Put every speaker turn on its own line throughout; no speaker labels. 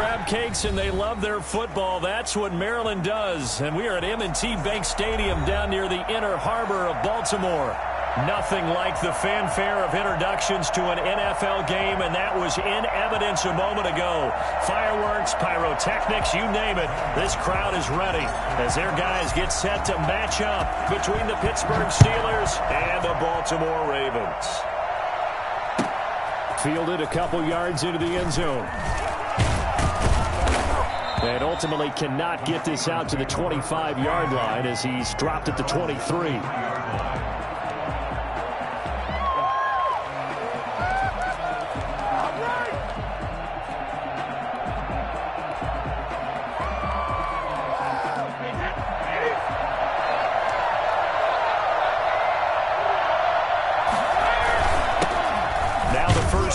crab cakes and they love their football. That's what Maryland does. And we are at M&T Bank Stadium down near the Inner Harbor of Baltimore. Nothing like the fanfare of introductions to an NFL game, and that was in evidence a moment ago. Fireworks, pyrotechnics, you name it. This crowd is ready as their guys get set to match up between the Pittsburgh Steelers and the Baltimore Ravens. Fielded a couple yards into the end zone. And ultimately cannot get this out to the 25-yard line as he's dropped at the 23.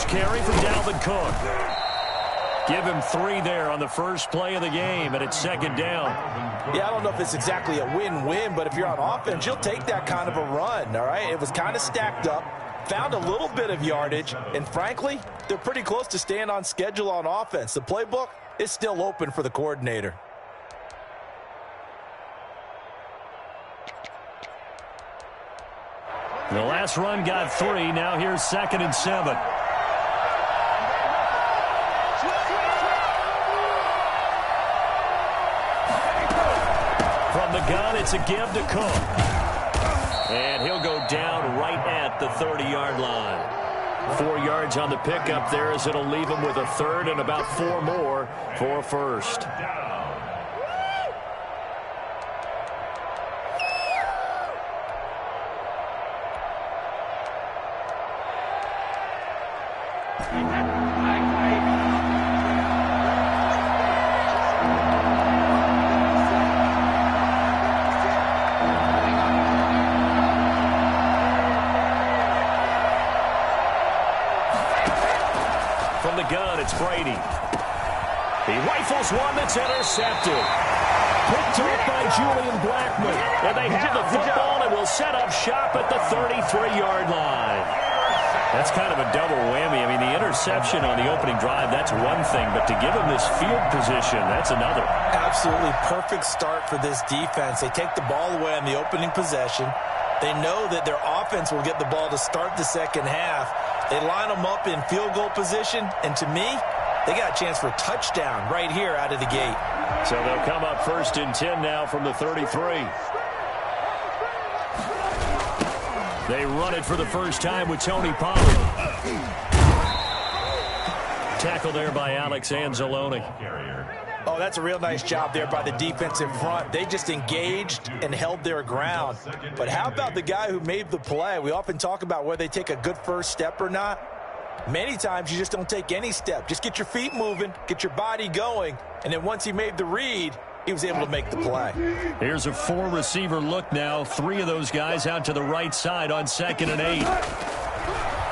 Carry from Dalvin Cook. Give him 3 there on the first play of the game, and it's second down.
Yeah, I don't know if it's exactly a win-win, but if you're on offense, you'll take that kind of a run, all right? It was kind of stacked up, found a little bit of yardage, and frankly, they're pretty close to staying on schedule on offense. The playbook is still open for the coordinator.
The last run got 3. Now here's 2nd and 7. From the gun, it's a give to Cook. And he'll go down right at the 30-yard line. 4 yards on the pickup there as it'll leave him with a third and about 4 more for a first. From the gun, it's Brady. He rifles one that's intercepted. Picked up by Julian Blackmon. And they have the football and will set up shop at the 33-yard line. That's kind of a double whammy. I mean, the interception on the opening drive, that's one thing. But to give him this field position, that's another.
Absolutely perfect start for this defense. They take the ball away on the opening possession. They know that their offense will get the ball to start the second half. They line them up in field goal position, and to me, they got a chance for a touchdown right here out of the gate.
So they'll come up 1st and 10 now from the 33. They run it for the first time with Tony Pollard. Tackle there by Alex Anzalone.
Oh, that's a real nice job there by the defensive front. They just engaged and held their ground. But how about the guy who made the play? We often talk about whether they take a good first step or not. Many times you just don't take any step. Just get your feet moving, get your body going, and then once he made the read, he was able to make the play.
Here's a 4-receiver look now. 3 of those guys out to the right side on 2nd and 8.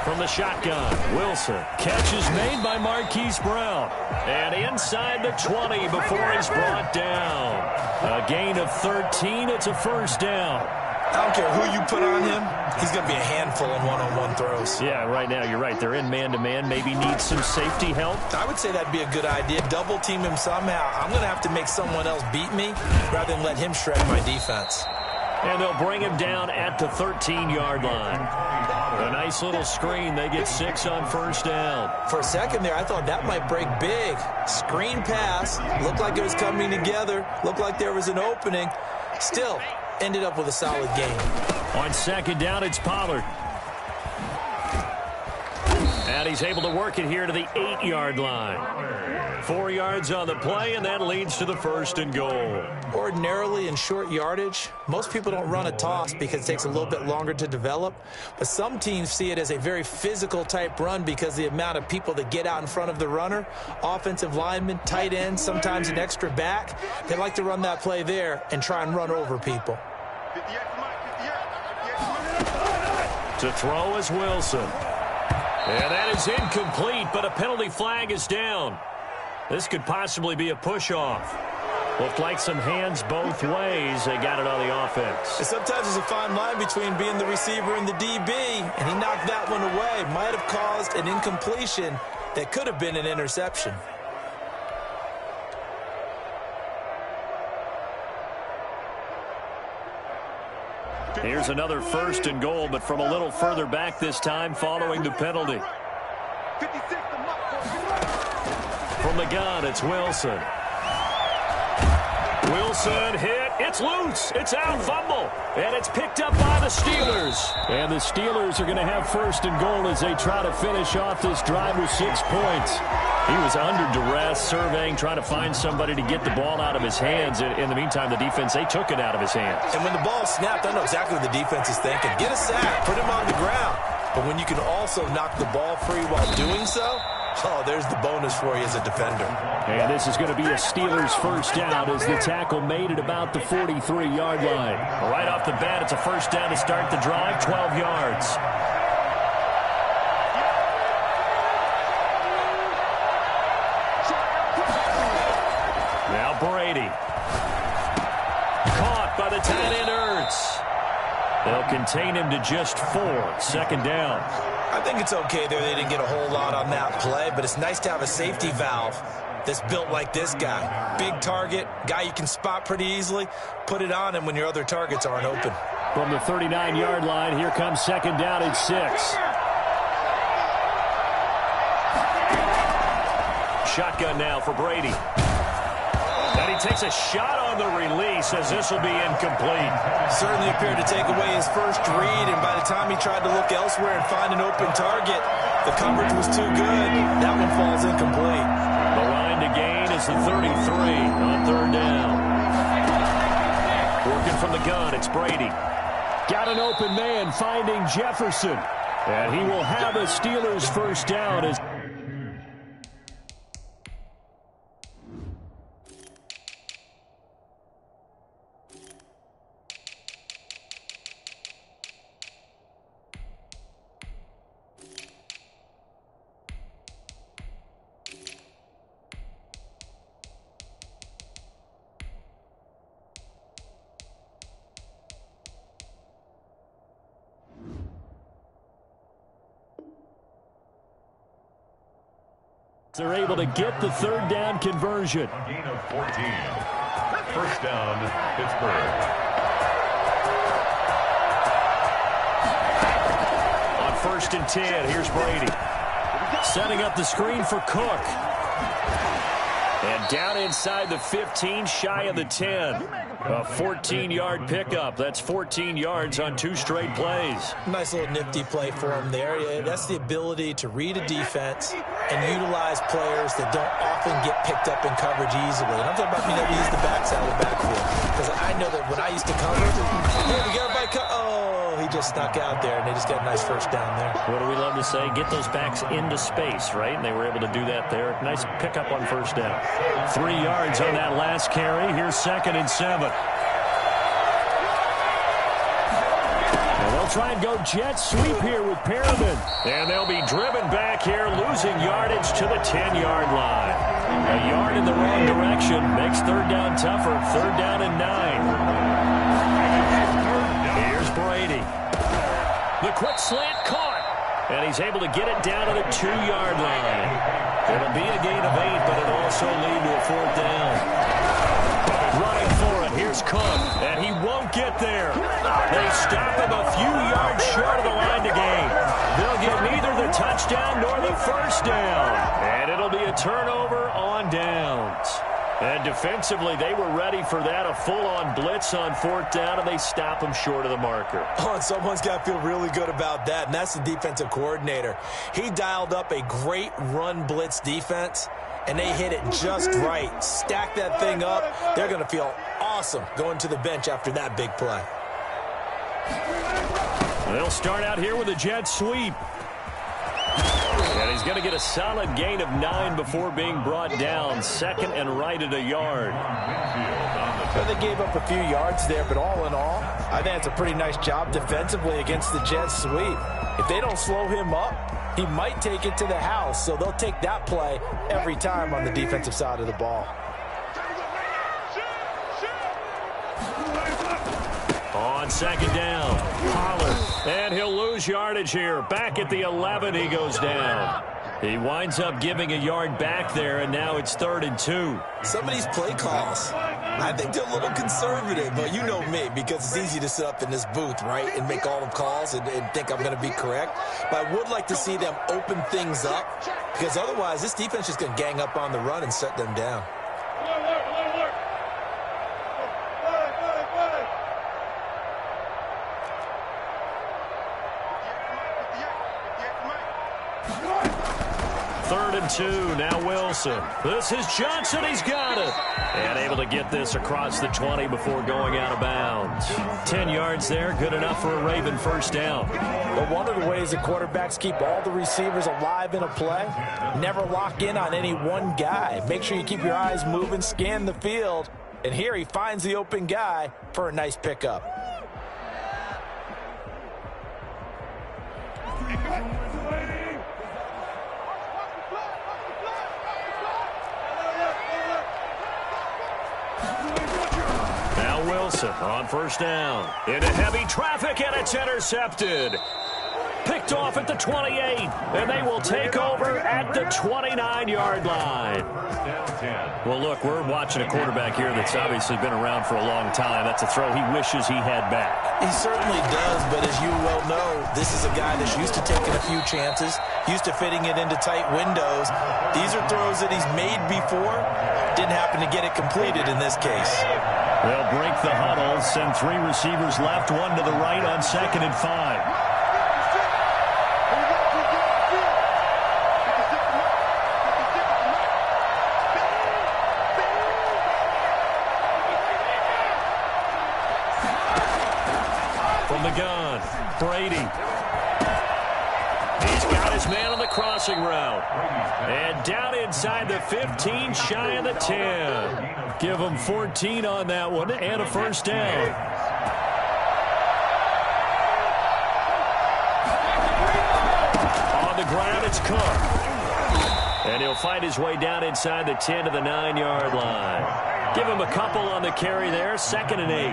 From the shotgun, Wilson. Catch is made by Marquise Brown. And inside the 20 before he's brought down. A gain of 13. It's a first down.
I don't care who you put on him. He's going to be a handful in one-on-one throws.
Yeah, right now you're right. They're in man-to-man. Maybe need some safety help.
I would say that'd be a good idea. Double team him somehow. I'm going to have to make someone else beat me rather than let him shred my defense.
And they'll bring him down at the 13-yard line. A nice little screen. They get 6 on first down.
For a second there, I thought that might break big. Screen pass. Looked like it was coming together. Looked like there was an opening. Still, ended up with a solid game.
On 2nd down, it's Pollard. And he's able to work it here to the 8-yard line. 4 yards on the play, and that leads to the 1st and goal.
Ordinarily in short yardage, most people don't run a toss because it takes a little bit longer to develop. But some teams see it as a very physical type run because the amount of people that get out in front of the runner, offensive linemen, tight ends, sometimes an extra back, they like to run that play there and try and run over people.
To throw is Wilson. And that is incomplete, but a penalty flag is down. This could possibly be a push-off. Looked like some hands both ways. They got it on the offense.
And sometimes there's a fine line between being the receiver and the DB, and he knocked that one away. Might have caused an incompletion that could have been an interception.
Here's another 1st and goal, but from a little further back this time following the penalty. From the gun, it's Wilson. Wilson hit. It's loose. It's out. Fumble. And it's picked up by the Steelers. And the Steelers are going to have 1st and goal as they try to finish off this drive with 6 points. He was under duress, surveying, trying to find somebody to get the ball out of his hands. In the meantime, the defense, they took it out of his hands.
And when the ball snapped, I know exactly what the defense is thinking. Get a sack. Put him on the ground. But when you can also knock the ball free while doing so, oh, there's the bonus for you as a defender.
And this is going to be a Steelers 1st down as the tackle made it about the 43-yard line. Right off the bat, it's a 1st down to start the drive, 12 yards. Now Brady. Caught by the tight end Ertz. They'll contain him to just 4. 2nd down.
I think it's okay there. They didn't get a whole lot on that play, but it's nice to have a safety valve that's built like this guy. Big target, guy you can spot pretty easily. Put it on him when your other targets aren't open.
From the 39-yard line, here comes 2nd down and 6. Shotgun now for Brady. And he takes a shot on the release as this will be incomplete.
Certainly appeared to take away his first read, and by the time he tried to look elsewhere and find an open target, the coverage was too good. That one falls incomplete.
The line to gain is the 33 on 3rd down. Working from the gun, it's Brady. Got an open man finding Jefferson. And he will have a Steelers 1st down as they're able to get the 3rd down conversion.
Gain of 14. 1st down, Pittsburgh.
On 1st and 10, here's Brady. Setting up the screen for Cook. And down inside the 15, shy of the 10. A 14-yard pickup. That's 14 yards on 2 straight plays.
Nice little nifty play for him there. Yeah, that's the ability to read a defense and utilize players that don't often get picked up in coverage easily. And I'm talking about being able to use the backside of the backfield. Because I know that when I used to cover, hey, we got everybody oh, he just snuck out there, and they just got a nice 1st down there.
What do we love to say? Get those backs into space, right? And they were able to do that there. Nice pickup on 1st down. 3 yards on that last carry. Here's 2nd and 7. And they'll try and go jet sweep here with Perriman. And they'll be driven back here, losing yardage to the 10-yard line. A yard in the wrong direction makes 3rd down tougher. 3rd down and 9. Here's Brady. The quick slant caught. And he's able to get it down to the 2-yard line. It'll be a gain of 8, but it'll also lead to a 4th down. Running for it, here's Cook, and he won't get there. They stop him a few yards short of the line to gain. They'll get neither the touchdown nor the 1st down. And it'll be a turnover on downs. And defensively, they were ready for that, a full-on blitz on 4th down, and they stop him short of the marker.
Oh, and someone's got to feel really good about that, and that's the defensive coordinator. He dialed up a great run blitz defense, and they hit it just right. Stack that thing up. They're going to feel awesome going to the bench after that big play.
They'll start out here with a jet sweep. And he's going to get a solid gain of 9 before being brought down. 2nd and right at a yard.
Well, they gave up a few yards there, but all in all, I think it's a pretty nice job defensively against the jet sweep. If they don't slow him up, he might take it to the house, so they'll take that play every time on the defensive side of the ball.
On 2nd down, Pollard, and he'll lose yardage here. Back at the 11, he goes down. He winds up giving a yard back there, and now it's 3rd and 2.
Some of these play calls, I think they're a little conservative, but you know me, because it's easy to sit up in this booth, right, and make all the calls and think I'm going to be correct. But I would like to see them open things up, because otherwise this defense is going to gang up on the run and shut them down.
Third and 2, now Wilson. This is Johnson, he's got it. And able to get this across the 20 before going out of bounds. 10 yards there, good enough for a Raven first down.
But one of the ways that quarterbacks keep all the receivers alive in a play, never lock in on any one guy. Make sure you keep your eyes moving, scan the field. And here he finds the open guy for a nice pickup.
Wilson on first down. Into heavy traffic, and it's intercepted. Picked off at the 28, and they will take over at the 29-yard line. Well, look, we're watching a quarterback here that's obviously been around for a long time. That's a throw he wishes he had back.
He certainly does, but as you well know, this is a guy that's used to taking a few chances, used to fitting it into tight windows. These are throws that he's made before. Didn't happen to get it completed in this case.
They'll break the huddle, send 3 receivers left, 1 to the right on 2nd and 5. From the gun, Brady. He's got his man on the crossing route. And down inside the 15, shy of the 10. Give him 14 on that one and a first down. On the ground, it's Cook. And he'll find his way down inside the 10 to the 9-yard line. Give him a couple on the carry there, 2nd and 8.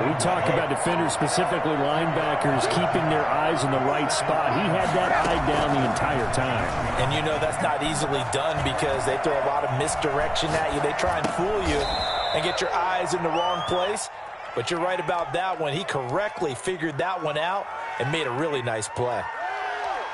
We talk about defenders, specifically linebackers, keeping their eyes in the right spot. He had that eye down the entire time.
And you know that's not easily done because they throw a lot of misdirection at you. They try and fool you and get your eyes in the wrong place. But you're right about that one. He correctly figured that one out and made a really nice play.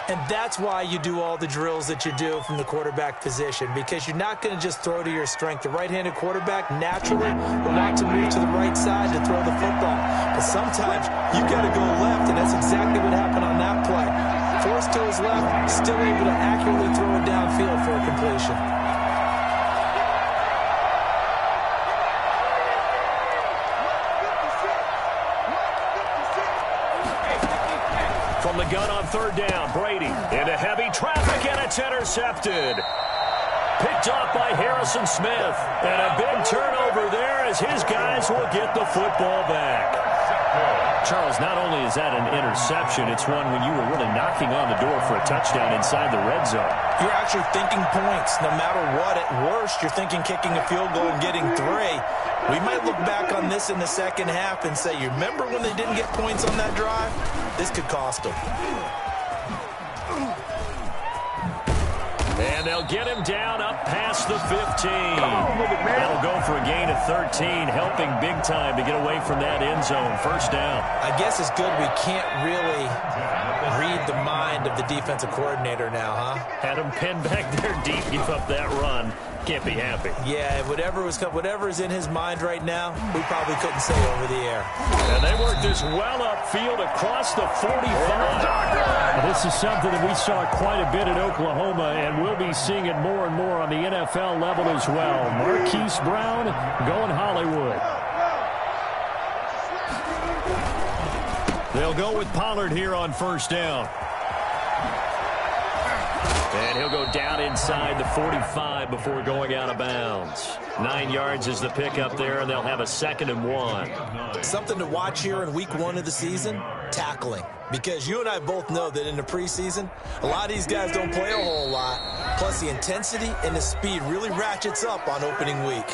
And that's why you do all the drills that you do from the quarterback position, because you're not going to just throw to your strength. The right-handed quarterback naturally will want to move to the right side to throw the football. But sometimes you got to go left, and that's exactly what happened on that play. Forced to his left, still able to accurately throw it downfield for a completion.
From the gun on 3rd down, Brady into heavy traffic, and it's intercepted. Picked off by Harrison Smith. And a big turnover there as his guys will get the football back. Charles, not only is that an interception, it's one when you were really knocking on the door for a touchdown inside the red zone.
You're actually thinking points. No matter what, at worst, you're thinking kicking a field goal and getting 3. We might look back on this in the second half and say, you remember when they didn't get points on that drive? This could cost them.
And they'll get him down up past the 15. That'll go for a gain of 13, helping big time to get away from that end zone. First down.
I guess it's good we can't really read the mind of the defensive coordinator now, huh?
Had him pinned back there deep, give up that run. Can't be happy.
Yeah, whatever is in his mind right now, we probably couldn't say over the air.
And they worked this well upfield across the 45.
This is something that we saw quite a bit at Oklahoma, and we'll be seeing it more and more on the NFL level as well. Marquise Brown going Hollywood.
They'll go with Pollard here on first down. And he'll go down inside the 45 before going out of bounds. 9 yards is the pickup there, and they'll have a 2nd and 1.
Something to watch here in week 1 of the season, tackling. Because you and I both know that in the preseason, a lot of these guys don't play a whole lot. Plus, the intensity and the speed really ratchets up on opening week.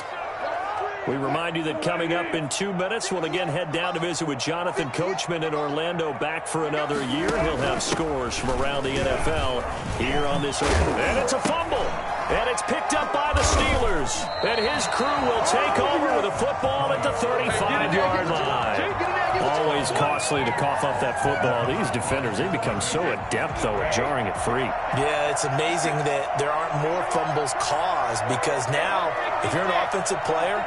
We remind you that coming up in 2 minutes, we'll again head down to visit with Jonathan Coachman in Orlando, back for another year. He'll have scores from around the NFL here on this open. And it's a fumble. And it's picked up by the Steelers. And his crew will take over with the football at the 35-yard line. Always costly to cough up that football. These defenders, they become so adept, though, at jarring it free.
Yeah, it's amazing that there aren't more fumbles caused because now, if you're an offensive player,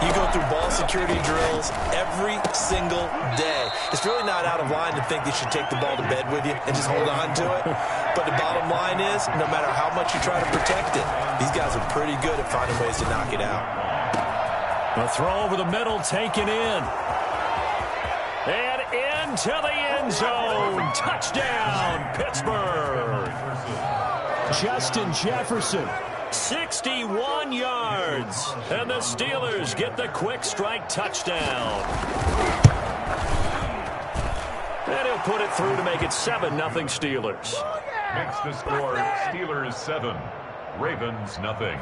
you go through ball security drills every single day. It's really not out of line to think you should take the ball to bed with you and just hold on to it. But the bottom line is, no matter how much you try to protect it, these guys are pretty good at finding ways to knock it out.
A throw over the middle, taken in. And into the end zone. Touchdown, Pittsburgh.
Justin Jefferson.
61 yards. And the Steelers get the quick strike touchdown. And he'll put it through to make it 7-0 Steelers.
Makes the score Steelers 7, Ravens nothing.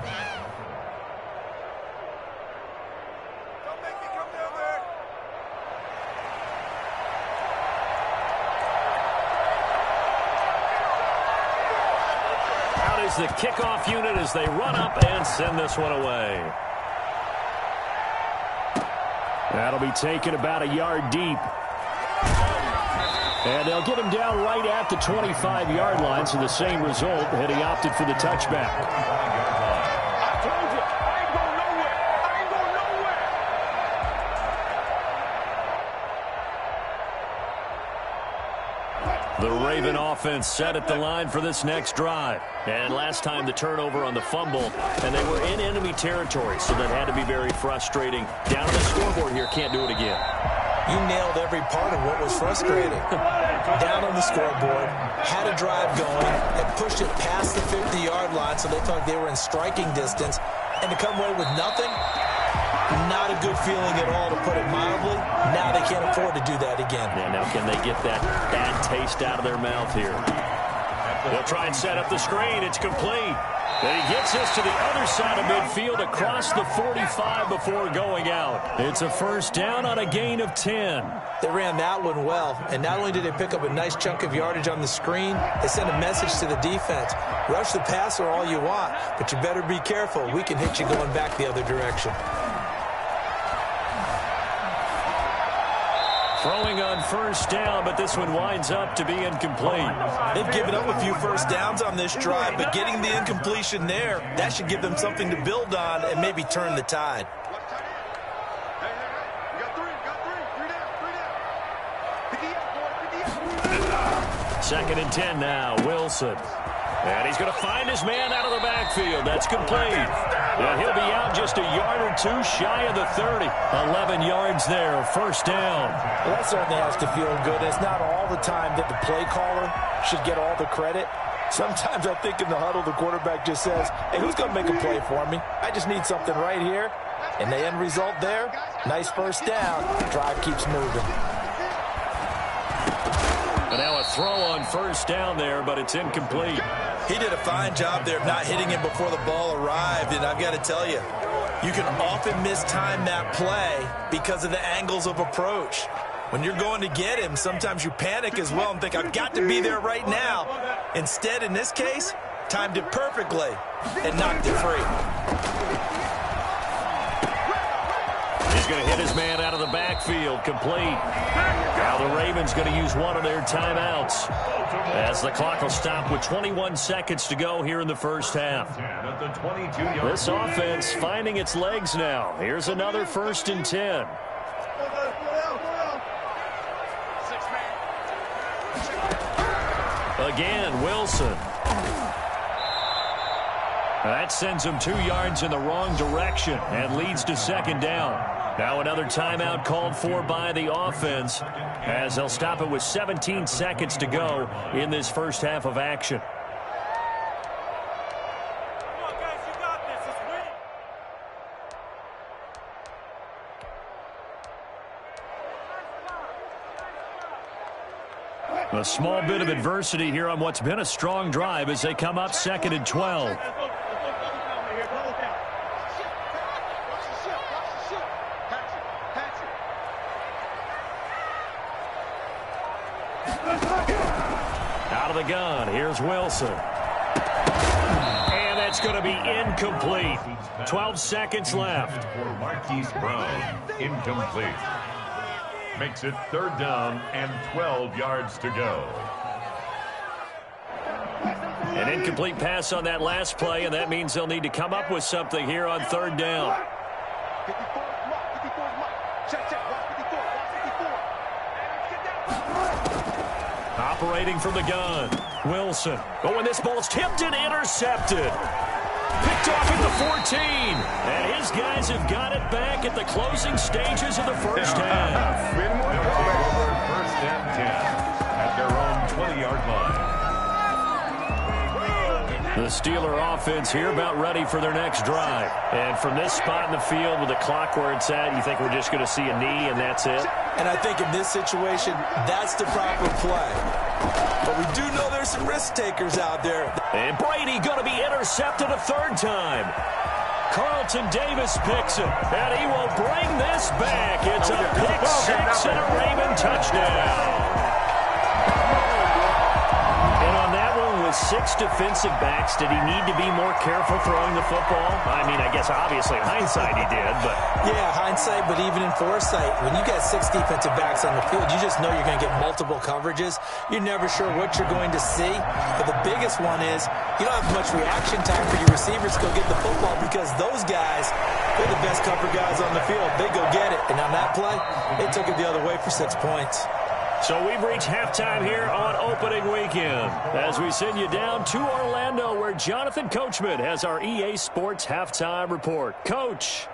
The kickoff unit as they run up and send this one away.
That'll be taken about a yard deep. And they'll get him down right at the 25-yard line, so the same result had he opted for the touchback.
The Raven offense set at the line for this next drive. And last time the turnover on the fumble, and they were in enemy territory, so that had to be very frustrating. Down on the scoreboard here, can't do it again.
You nailed every part of what was frustrating. Down on the scoreboard, had a drive going, and pushed it past the 50-yard line so they thought they were in striking distance, and to come away with nothing, not a good feeling at all, to put it mildly. Now they can't afford to do that again.
Yeah, now can they get that bad taste out of their mouth here? They'll try and set up the screen. It's complete. And he gets us to the other side of midfield across the 45 before going out. It's a first down on a gain of 10.
They ran that one well, and not only did they pick up a nice chunk of yardage on the screen, they sent a message to the defense. Rush the passer all you want, but you better be careful. We can hit you going back the other direction.
Throwing on first down, but this one winds up to be incomplete.
They've given up a few first downs on this drive, but getting the incompletion there, that should give them something to build on and maybe turn the tide.
Second and 10 now, Wilson. And he's going to find his man out of the backfield. That's complete. And he'll be out just a yard or two shy of the 30. 11 yards there, first down.
Well, that certainly has to feel good. It's not all the time that the play caller should get all the credit. Sometimes I think in the huddle, the quarterback just says, hey, who's going to make a play for me? I just need something right here. And the end result there, nice first down. The drive keeps moving.
And now a throw on first down there, but it's incomplete.
He did a fine job there of not hitting him before the ball arrived, and I've got to tell you, you can often mistime that play because of the angles of approach. When you're going to get him, sometimes you panic as well and think, I've got to be there right now. Instead, in this case, timed it perfectly and knocked it free.
He's going to hit his man out of the backfield, complete. Now the Ravens going to use one of their timeouts as the clock will stop with 21 seconds to go here in the first half. This offense finding its legs now. Here's another first and 10. Again, Wilson. That sends him 2 yards in the wrong direction and leads to second down. Now another timeout called for by the offense as they'll stop it with 17 seconds to go in this first half of action. A small bit of adversity here on what's been a strong drive as they come up second and 12. Out of the gun, here's Wilson. And that That's going to be incomplete. 12 seconds left.
For Marquise Brown, incomplete. Makes it 3rd down and 12 yards to go.
An incomplete pass on that last play, and that means they'll need to come up with something here on 3rd down. Operating from the gun, Wilson. Oh, and this ball's tipped and intercepted. Picked off at the 14. And his guys have got it back at the closing stages of the first half.
They'll take over 1st and 10 at their own 20-yard line.
The Steeler offense here about ready for their next drive. And from this spot in the field with the clock where it's at, you think we're just going to see a knee and that's it?
And I think in this situation, that's the proper play. But we do know there's some risk takers out there.
And Brady going to be intercepted a 3rd time. Carlton Davis picks it, and he will bring this back. It's a pick 6 and a Raven touchdown. And on that one with 6 defensive backs, did he need to be more careful throwing the football? I mean, I guess obviously hindsight he did, but...
Yeah, hindsight, but even in foresight, when you got 6 defensive backs on the field, you just know you're going to get multiple coverages. You're never sure what you're going to see. But the biggest one is you don't have much reaction time for your receivers to go get the football because those guys, they're the best cover guys on the field. They go get it. And on that play, they took it the other way for 6 points.
So we've reached halftime here on opening weekend as we send you down to Orlando where Jonathan Coachman has our EA Sports halftime report. Coach.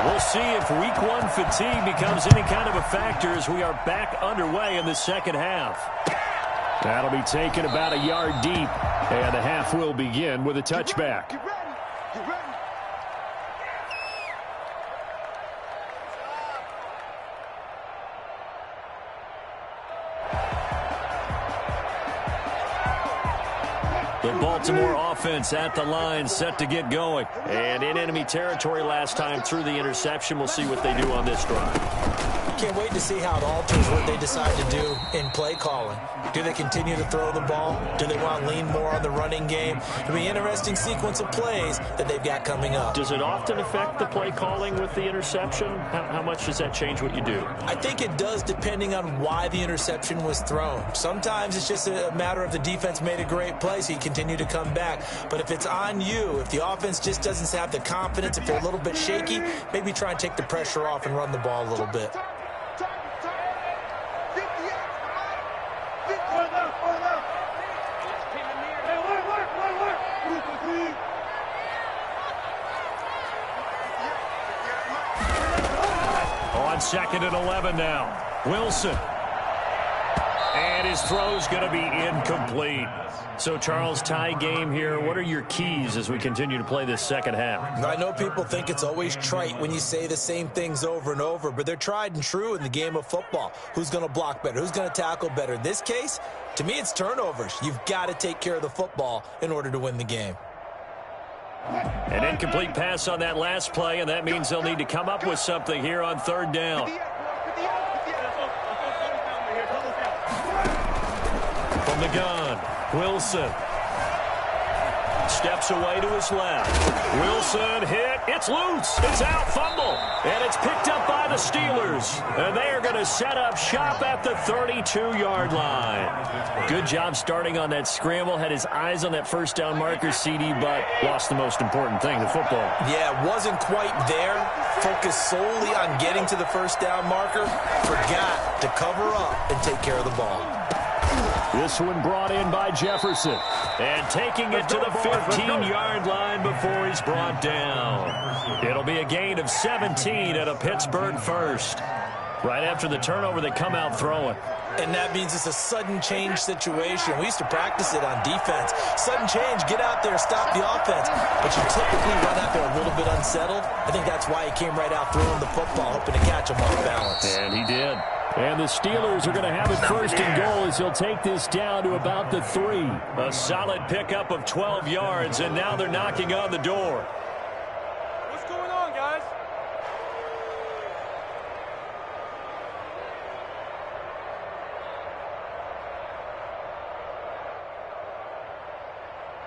We'll see if week 1 fatigue becomes any kind of a factor as we are back underway in the second half. That'll be taken about a yard deep, and the half will begin with a touchback.
Get ready. Get ready.
The Baltimore offense at the line, set to get going. And in enemy territory last time through the interception. We'll see what they do on this drive.
Can't wait to see how it alters what they decide to do in play calling. Do they continue to throw the ball? Do they want to lean more on the running game? It'll be an interesting sequence of plays that they've got coming up.
Does it often affect the play calling with the interception? How much does that change what you do?
I think it does depending on why the interception was thrown. Sometimes it's just a matter of the defense made a great play, so you continue to come back. But if it's on you, if the offense just doesn't have the confidence, if they're a little bit shaky, maybe try and take the pressure off and run the ball a little bit.
On 2nd and 11 now. Wilson. And his throw's going to be incomplete. So, Charles, tie game here. What are your keys as we continue to play this second half?
I know people think it's always trite when you say the same things over and over, but they're tried and true in the game of football. Who's going to block better? Who's going to tackle better? In this case, to me, it's turnovers. You've got to take care of the football in order to win the game.
An incomplete pass on that last play, and that means they'll need to come up with something here on 3rd down. From the gun, Wilson. Steps away to his left. Wilson hit. It's loose. It's out. Fumble. And it's picked up by the Steelers. And they are going to set up shop at the 32-yard line. Good job starting on that scramble. Had his eyes on that first down marker, CD, but lost the most important thing, the football.
Yeah, wasn't quite there. Focused solely on getting to the first down marker. Forgot to cover up and take care of the ball.
This one brought in by Jefferson. And taking it to the 15-yard line before he's brought down. It'll be a gain of 17 at a Pittsburgh first. Right after the turnover, they come out throwing.
And that means it's a sudden change situation. We used to practice it on defense. Sudden change, get out there, stop the offense. But you typically run out there a little bit unsettled. I think that's why he came right out throwing the football, hoping to catch him off balance.
And he did.
And the Steelers are going to have it 1st and goal as he'll take this down to about the 3.
A solid pickup of 12 yards, and now they're knocking on the door.
What's going on, guys?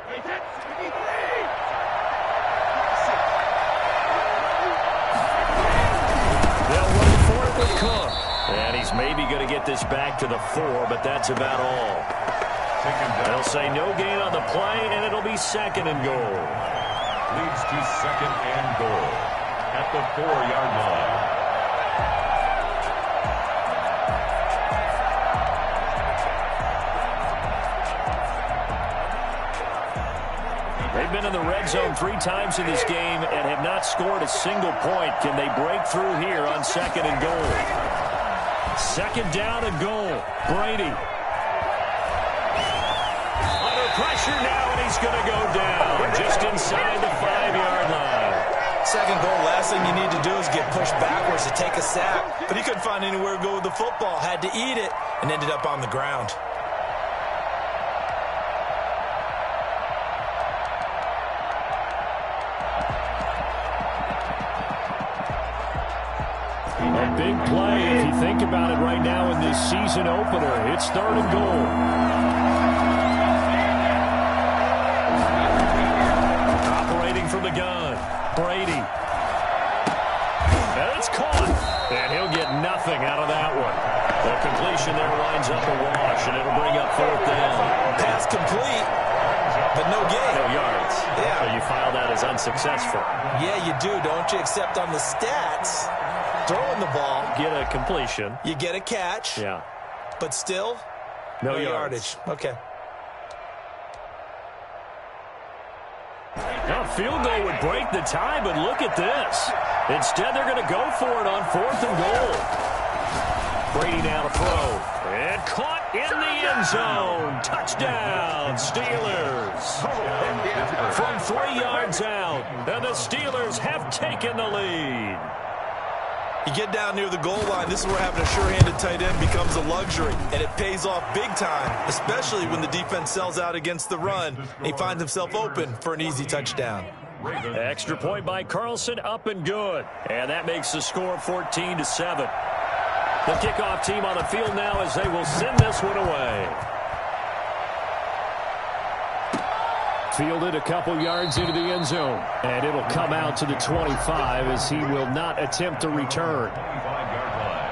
They'll run for it with Cook. And he's maybe going to get this back to the 4, but that's about all. They'll say no gain on the play, and it'll be 2nd and goal.
Leads to 2nd and goal at the 4-yard line.
They've been in the red zone 3 times in this game and have not scored a single point. Can they break through here on 2nd and goal? 2nd down and goal. Brady. Under pressure now, and he's going to go down just inside the 5-yard line.
2nd goal, last thing you need to do is get pushed backwards to take a sack. But he couldn't find anywhere to go with the football. Had to eat it and ended up on the ground.
A big play if you think about it right now in this season opener. It's 3rd and goal.
Operating from the gun. Brady. And it's caught. And he'll get nothing out of that one. The completion there winds up a wash, and it'll bring up 4th down.
Pass complete, but no gain.
No yards.
Yeah.
So you file that as unsuccessful.
Yeah, you do, don't you? Except on the stats, throwing the ball,
Get a completion.
you get a catch,
Yeah.
but still,
No
no
yardage.
yardage. Okay.
Now, a field goal would break the tie, but look at this. Instead, they're going to go for it on 4th and goal. Brady now to throw. And caught in the end zone. Touchdown, Steelers. From 3 yards out, and the Steelers have taken the lead.
You get down near the goal line, this is where having a sure-handed tight end becomes a luxury, and it pays off big time, especially when the defense sells out against the run, and he finds himself open for an easy touchdown.
Extra point by Carlson, up and good. And that makes the score 14-7. The kickoff team on the field now as they will send this one away.
Fielded a couple yards into the end zone. And it'll come out to the 25 as he will not attempt to return.
25-yard line.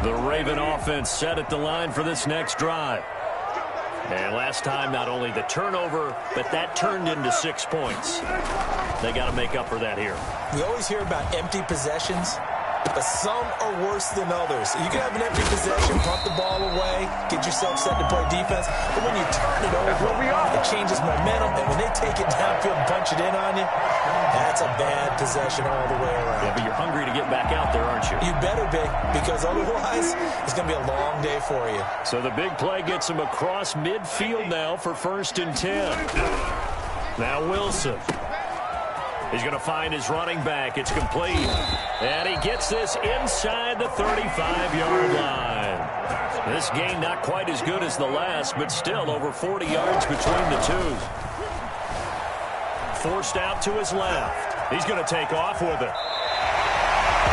The Raven offense set at the line for this next drive. And last time, not only the turnover, but that turned into 6 points. They got to make up for that here.
We always hear about empty possessions, but some are worse than others. You can have an empty possession, punt the ball away, get yourself set to play defense, but when you turn it over, it changes momentum, and when they take it downfield and punch it in on you, that's a bad possession all the way around.
Yeah, but you're hungry to get back out there, aren't you?
You better be, because otherwise, it's going to be a long day for you.
So the big play gets him across midfield now for 1st and 10. Now Wilson. He's going to find his running back. It's complete. And he gets this inside the 35-yard line. This gain not quite as good as the last, but still over 40 yards between the two. Forced out to his left. He's going to take off with it.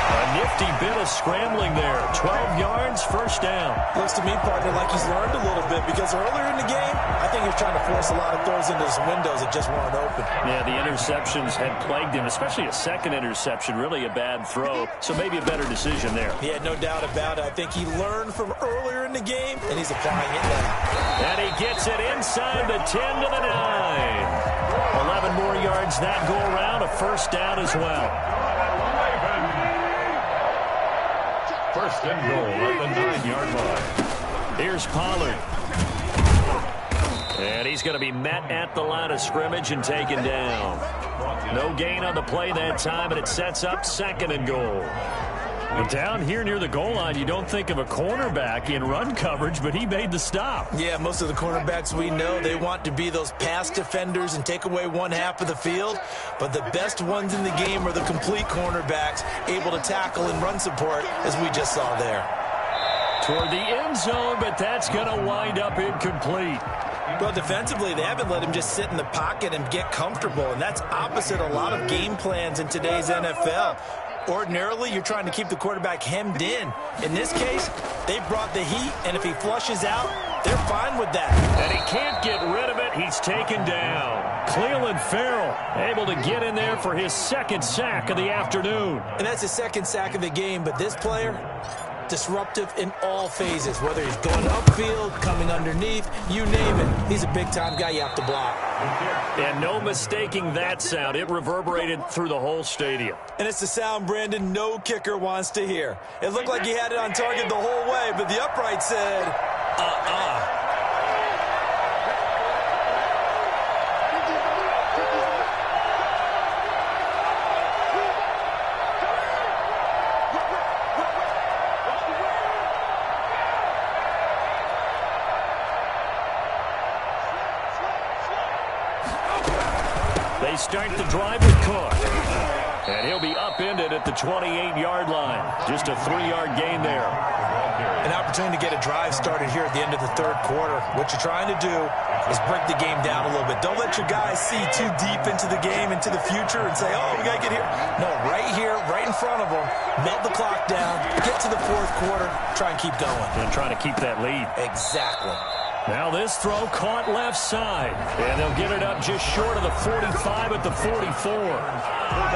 A nifty bit of scrambling there. 12 yards, 1st down.
Looks to me, partner, like he's learned a little bit, because earlier in the game, I think he was trying to force a lot of throws into his windows that just weren't open.
Yeah, the interceptions had plagued him, especially a second interception, really a bad throw, so maybe a better decision there.
Yeah, no doubt about it. I think he learned from earlier in the game, and he's applying it now.
And he gets it inside the 10 to the 9. 11 more yards that go around, a 1st down as well.
1st and goal at the 9-yard line.
Here's Pollard. And he's going to be met at the line of scrimmage and taken down. No gain on the play that time, and it sets up 2nd and goal. And down here near the goal line, you don't think of a cornerback in run coverage, but he made the stop.
Yeah, most of the cornerbacks we know, they want to be those pass defenders and take away one half of the field. But the best ones in the game are the complete cornerbacks, able to tackle and run support, as we just saw there.
Toward the end zone, but that's going to wind up incomplete.
Well, defensively, they haven't let him just sit in the pocket and get comfortable, and that's opposite a lot of game plans in today's NFL. Ordinarily, you're trying to keep the quarterback hemmed in. In this case, They brought the heat, and if he flushes out, they're fine with that.
And he can't get rid of it. He's taken down. Clelin Ferrell able to get in there for his second sack of the afternoon.
And that's his second sack of the game, but this player, disruptive in all phases, whether he's going upfield, coming underneath, you name it. He's a big-time guy you have to block.
And no mistaking that sound. It reverberated through the whole stadium.
And it's the sound, Brandon, no kicker wants to hear. It looked like he had it on target the whole way, but the upright said,
They start the drive with Cook. And he'll be upended at the 28-yard line. Just a 3-yard gain there.
an opportunity to get a drive started here at the end of the third quarter. What you're trying to do is break the game down a little bit. Don't let your guys see too deep into the game, into the future, and say, oh, we got to get here. No, right here, right in front of them, melt the clock down, get to the fourth quarter, try and keep going.
And try to keep that lead.
Exactly.
Now this throw caught left side. And they'll get it up just short of the 45 at the 44.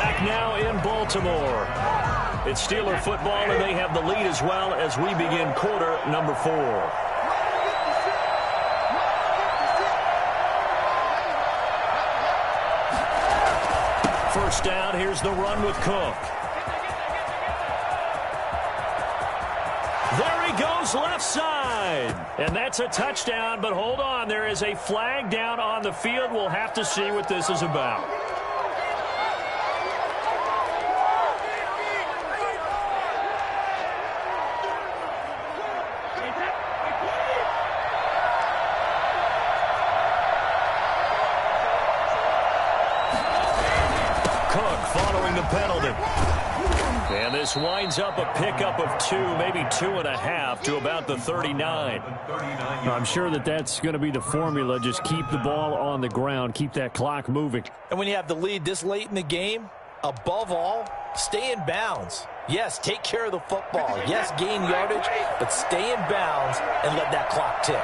Back now in Baltimore. It's Steeler football, and they have the lead as well as we begin quarter number 4. First down, here's the run with Cook. There he goes left side. And that's a touchdown, but hold on. There is a flag down on the field. We'll have to see what this is about. Cook following the penalty. And this winds up a pickup of 2, maybe 2.5 to about the 39.
I'm sure that's going to be the formula. Just keep the ball on the ground. Keep that clock moving.
And when you have the lead this late in the game, above all, stay in bounds. Yes, take care of the football. Yes, gain yardage, but stay in bounds and let that clock tick.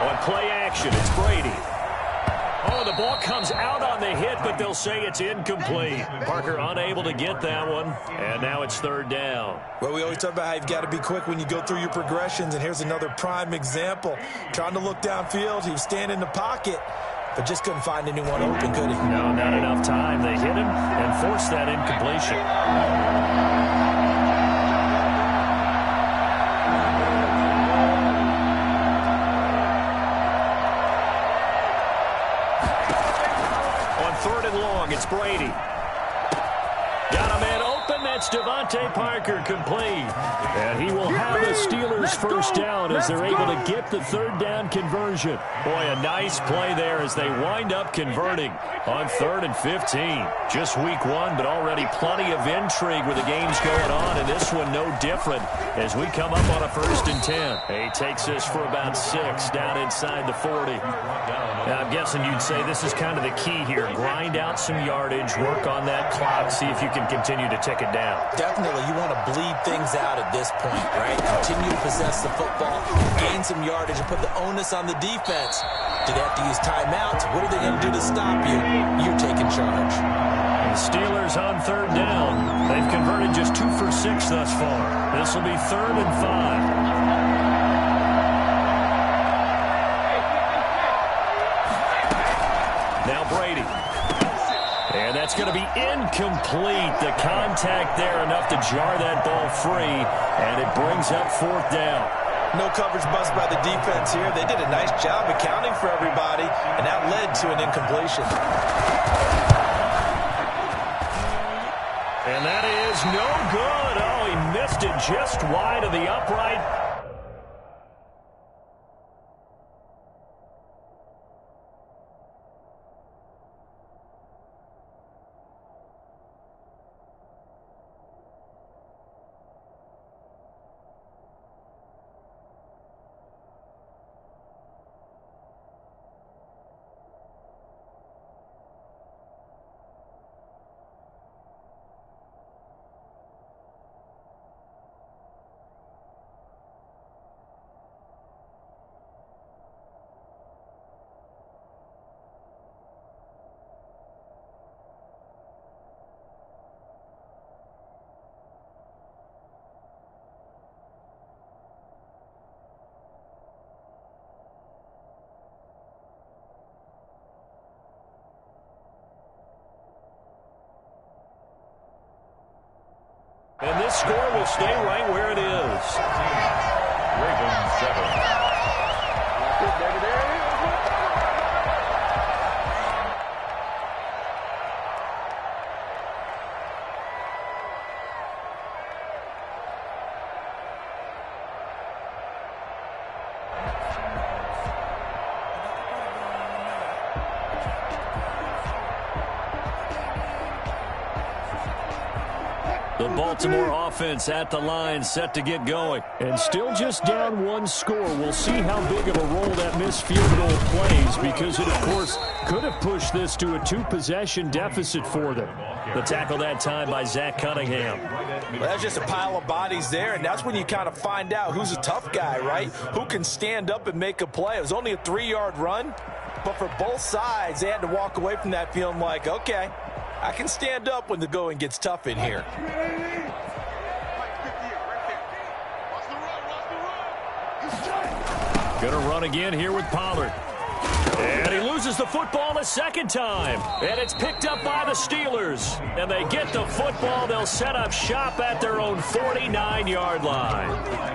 On play action, it's Brady. Oh, the ball comes out on the hit, but they'll say it's incomplete. Parker unable to get that one, and now it's third down.
Well, we always talk about how you've got to be quick when you go through your progressions, and here's another prime example. Trying to look downfield, he was standing in the pocket, but just couldn't find anyone open, could he?
No, not enough time. They hit him and forced that incompletion. Third and long, it's Brady. Got a man open, that's Devontae Parker, complete. And he will have the Steelers first down as they're able to get the third down conversion. Boy, a nice play there as they wind up converting on 3rd and 15. Just week 1, but already plenty of intrigue with the games going on, and this one no different as we come up on a 1st and 10. He takes this for about 6 down inside the 40. Now, I'm guessing you'd say this is kind of the key here. Grind out some yardage, work on that clock, see if you can continue to tick it down.
Definitely, you want to bleed things out at this point, right? Continue to possess the football, gain some yardage, and put the onus on the defense. Do they have to use timeouts? What are they going to do to stop you? You're taking charge.
The Steelers on 3rd down. They've converted just 2 for 6 thus far. This will be 3rd and 5. Now Brady. And that's going to be incomplete. The contact there enough to jar that ball free. And it brings up 4th down.
No coverage bust by the defense here. They did a nice job accounting for everybody, and that led to an incompletion.
And that is no good. Oh, he missed it just wide of the upright. will stay right where it is.
Ravens 7.
The Baltimore offense at the line, set to get going.
And still just down one score. We'll see how big of a role that missed field goal plays, because it, of course, could have pushed this to a 2-possession deficit for them.
The tackle that time by Zach Cunningham.
Well, that's just a pile of bodies there, and that's when you kind of find out who's a tough guy, right? Who can stand up and make a play. It was only a 3-yard run, but for both sides, they had to walk away from that feeling like, okay, I can stand up when the going gets tough in here.
Gonna run again here with Pollard. And he loses the football a second time. And it's picked up by the Steelers. And they get the football. They'll set up shop at their own 49-yard line.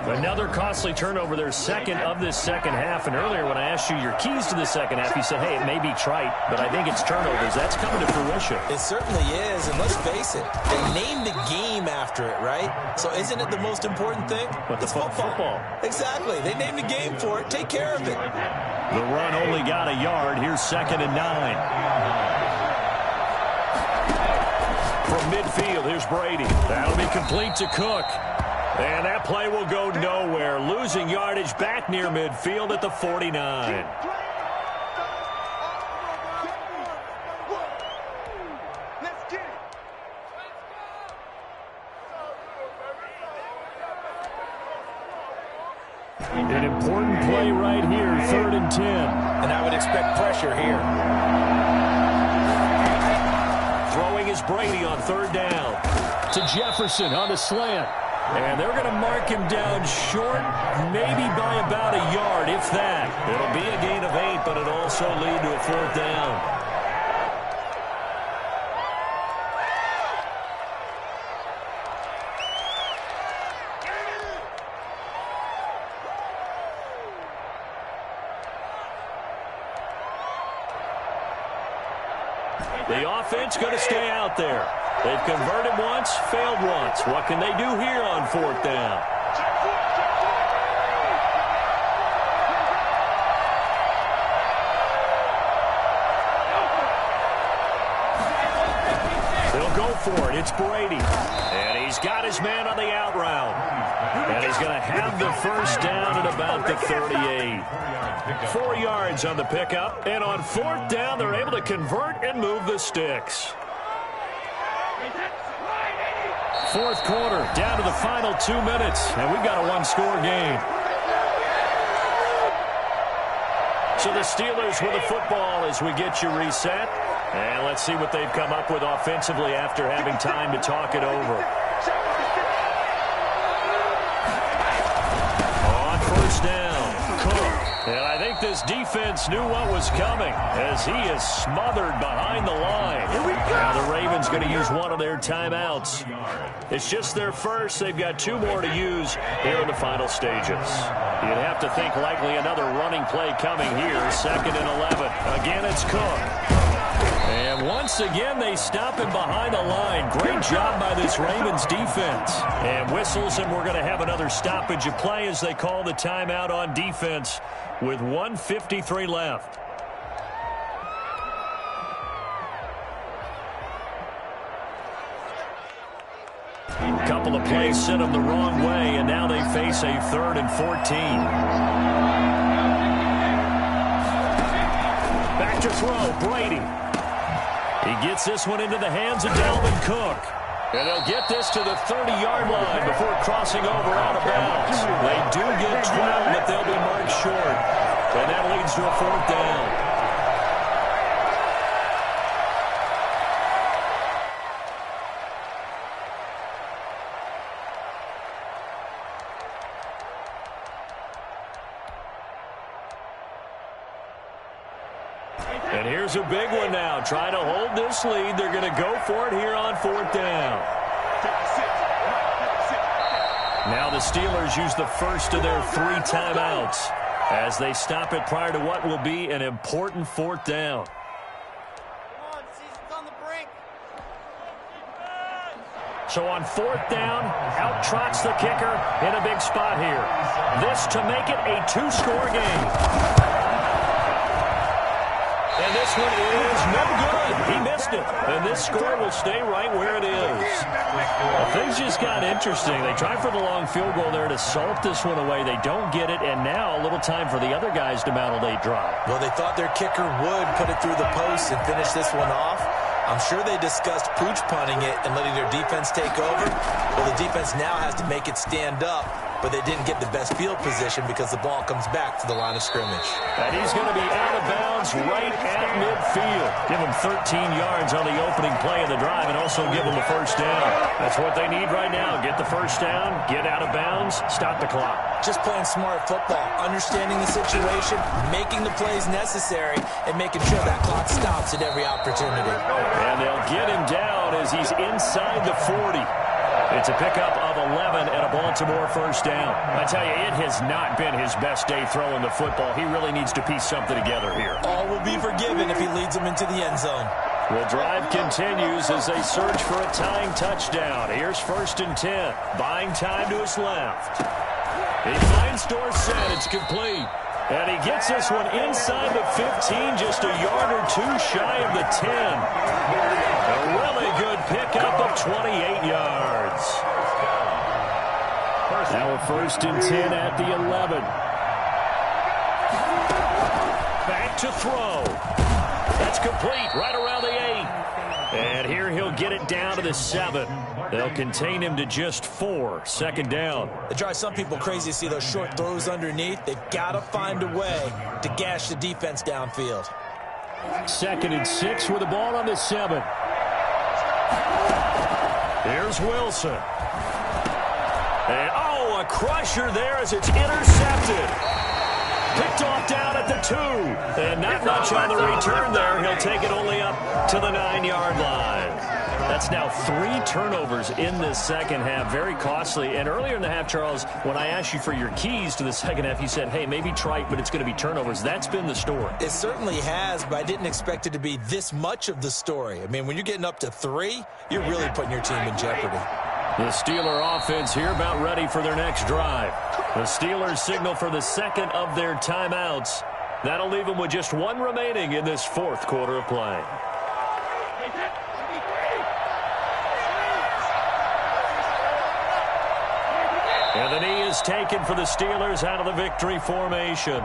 Another costly turnover, their second of this second half. And earlier when I asked you your keys to the second half, you said, hey, it may be trite, but I think it's turnovers. That's coming to fruition.
It certainly is, and let's face it, they named the game after it, right? So isn't it the most important thing?
But it's football.
Exactly. They named the game for it. Take care of it.
The run only got a yard. Here's 2nd and 9. From midfield, here's Brady. That'll be complete to Cook. And that play will go nowhere. Losing yardage back near midfield at the 49.
An important play right here, 3rd and 10.
And I would expect pressure here.
Throwing is Brady on 3rd down.
To Jefferson on the slant.
And they're going to mark him down short, maybe by about a yard, if that. It'll be a gain of 8, but it'll also lead to a 4th down. The offense going to stay out there. They've converted once, failed once. What can they do here on 4th down? They'll go for it. It's Brady. And he's got his man on the out route. And he's going to have the first down at about the 38. 4 yards on the pickup. And on 4th down, they're able to convert and move the sticks. 4th quarter, down to the final 2 minutes. And we've got a 1-score game. So the Steelers with the football as we get you reset. And let's see what they've come up with offensively after having time to talk it over. On 1st down, Cook. And I think this defense knew what was coming as he is smothered behind the line. Now the Ravens going to use one of their timeouts. It's just their first. They've got 2 more to use here in the final stages. You'd have to think likely another running play coming here. 2nd and 11. Again, it's Cook. And once again, they stop him behind the line. Great job by this Ravens defense. And whistles, and we're going to have another stoppage of play as they call the timeout on defense with 1:53 left. A couple of plays sent them the wrong way, and now they face a 3rd and 14. Back to throw, Brady. He gets this one into the hands of Dalvin Cook. And they'll get this to the 30-yard line before crossing over out of bounds. They do get 12, but they'll be marked short. And that leads to a 4th down. And here's a big one now. Trying to hold this lead. They're going to go for it here on 4th down. Now the Steelers use the first of their 3 timeouts as they stop it prior to what will be an important 4th down. So on 4th down, out trots the kicker in a big spot here. This to make it a 2-score game. And this one is no good. He missed it. And this score will stay right where it is. Well, things just got interesting. They tried for the long field goal there to salt this one away. They don't get it, and now a little time for the other guys to mount a late drive.
Well, they thought their kicker would put it through the post and finish this one off. I'm sure they discussed pooch punting it and letting their defense take over. Well, the defense now has to make it stand up, but they didn't get the best field position because the ball comes back to the line of scrimmage.
And he's going to be out of bounds right at midfield. Give him 13 yards on the opening play of the drive and also give him the first down. That's what they need right now. Get the first down, get out of bounds, stop the clock.
Just playing smart football, understanding the situation, making the plays necessary, and making sure that clock stops at every opportunity.
And they'll get him down as he's inside the 40. It's a pickup of 11 and a Baltimore first down. I tell you, it has not been his best day throwing the football. He really needs to piece something together here.
All will be forgiven if he leads them into the end zone.
The drive continues as they search for a tying touchdown. Here's 1st and 10. Buying time to his left. He finds Dorsett. It's complete. And he gets this one inside the 15, just a yard or 2 shy of the 10. A really good pickup of 28 yards.
Now a 1st and 10 at the 11.
Back to throw. That's complete right around the 8. And here he'll get it down to the 7. They'll contain him to just 4. 2nd down.
It drives some people crazy to see those short throws underneath. They've got to find a way to gash the defense downfield.
2nd and 6 with the ball on the 7.
Here's Wilson. And, a crusher there as it's intercepted. Picked off down at the 2. And not much on the return there. He'll take it only up to the 9-yard line. That's now 3 turnovers in this second half. Very costly. And earlier in the half, Charles, when I asked you for your keys to the second half, you said, hey, maybe trite, but it's going to be turnovers. That's been the story.
It certainly has, but I didn't expect it to be this much of the story. I mean, when you're getting up to 3, you're really putting your team in jeopardy.
The Steeler offense here about ready for their next drive. The Steelers signal for the second of their timeouts. That'll leave them with just 1 remaining in this 4th quarter of play. And the knee is taken for the Steelers out of the victory formation.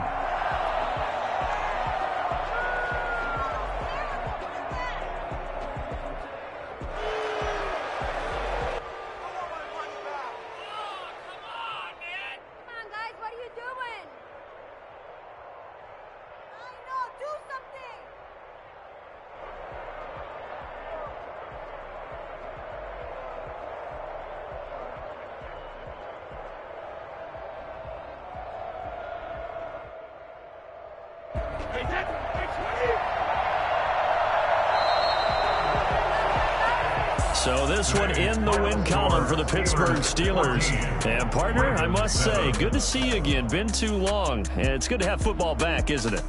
So this one in the win column for the Pittsburgh Steelers. And, partner, I must say, good to see you again. Been too long. And it's good to have football back, isn't it?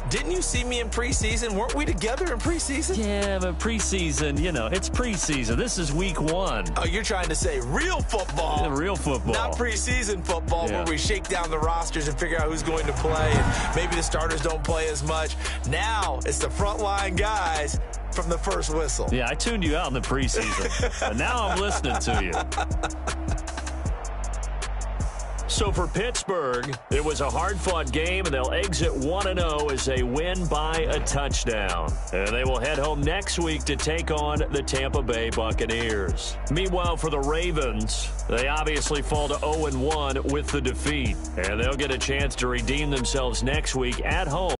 Didn't you see me in preseason? Weren't we together in preseason?
Yeah, but preseason, it's preseason. This is week 1.
Oh, you're trying to say real football.
Yeah, real football.
Not preseason football where we shake down the rosters and figure out who's going to play. And maybe the starters don't play as much. Now it's the frontline guys from the first whistle.
Yeah, I tuned you out in the preseason. And now I'm listening to you. So for Pittsburgh, it was a hard-fought game, and they'll exit 1-0 as they win by a touchdown. And they will head home next week to take on the Tampa Bay Buccaneers. Meanwhile, for the Ravens, they obviously fall to 0-1 with the defeat. And they'll get a chance to redeem themselves next week at home.